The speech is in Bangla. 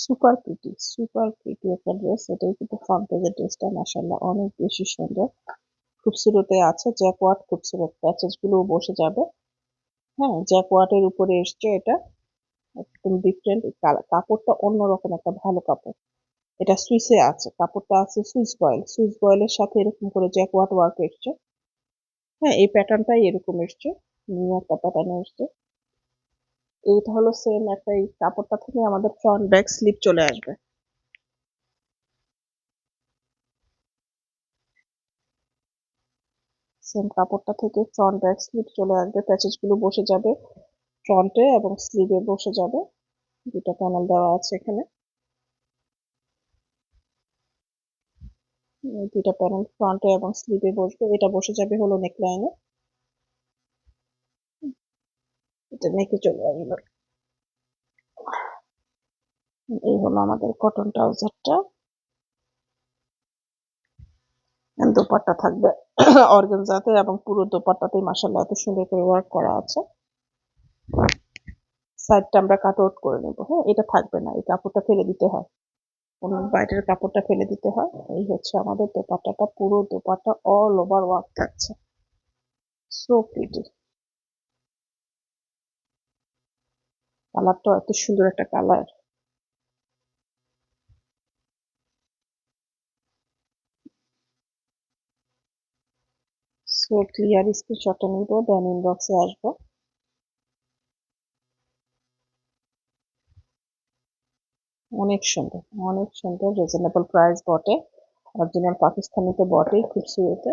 সুপার প্রিটি একটা ড্রেস। এটাই কিন্তু ফ্রন্ট পেজের ড্রেসটা, মাশাআল্লাহ অনেক বেশি সুন্দর। খুবসুরতে আছে, জ্যাকওয়ার্ড খুবসুরত, প্যাচেস গুলো বসে যাবে। হ্যাঁ, জ্যাকওয়ার্ডের উপরে এসছে এটা, একদম ডিফারেন্ট। কাপড়টা অন্যরকম একটা ভালো কাপড়। এটা সুইসে আছে, কাপড়টা আছে সুইস বয়েলের সাথে এরকম করে জ্যাকওয়ার্ড ওয়ার্ক এসছে। হ্যাঁ, এই প্যাটার্নটাই এরকম এসছে, নিউ একটা প্যাটার্ন এসছে। এইটা হলো সেম একটা, এই কাপড়টা থেকে আমাদের ফ্রন্ট ব্যাক স্লিপ চলে আসবে। সেম কাপড়টা থেকে ফ্রন্ট ব্যাক স্লিপ চলে আসবে, প্যাচেস গুলো বসে যাবে ফ্রন্টে এবং স্লিভে বসে যাবে। দুটো প্যানেল দেওয়া আছে এখানে, এই দুইটা প্যানেল ফ্রন্টে এবং স্লিভে বসবে। এটা বসে যাবে হলো নেকলাইনে, এটা নেকে চলে আসবে। এই হলো আমাদের কটন ট্রাউজারটা। দোপাট্টা থাকবে অর্গানজাতে, এবং পুরো দোপাট্টাতেই মাশাআল্লাহ এত সুন্দর করে ওয়ার্ক করা আছে। সাইডটা আমরা কাট আউট করে নেবো। হ্যাঁ, এটা থাকবে না, এই কাপড়টা ফেলে দিতে হয়, বাইরের কাপড়টা ফেলে দিতে হয়। এই হচ্ছে আমাদের দোপাট্টাটা, পুরো দোপাট্টা অল ওভার ওয়ার্ক থাকছে। সো প্রিটি, কালারটা এত সুন্দর একটা কালার। সো ক্লিয়ার, স্ক্রিনশটটা নিব, দেন ইনবক্সে আসবো। অনেক সুন্দর, অনেক সুন্দর, রিজনেবল প্রাইস বটে, অরিজিনাল পাকিস্তানি তো বটেই, খুবসুরতে।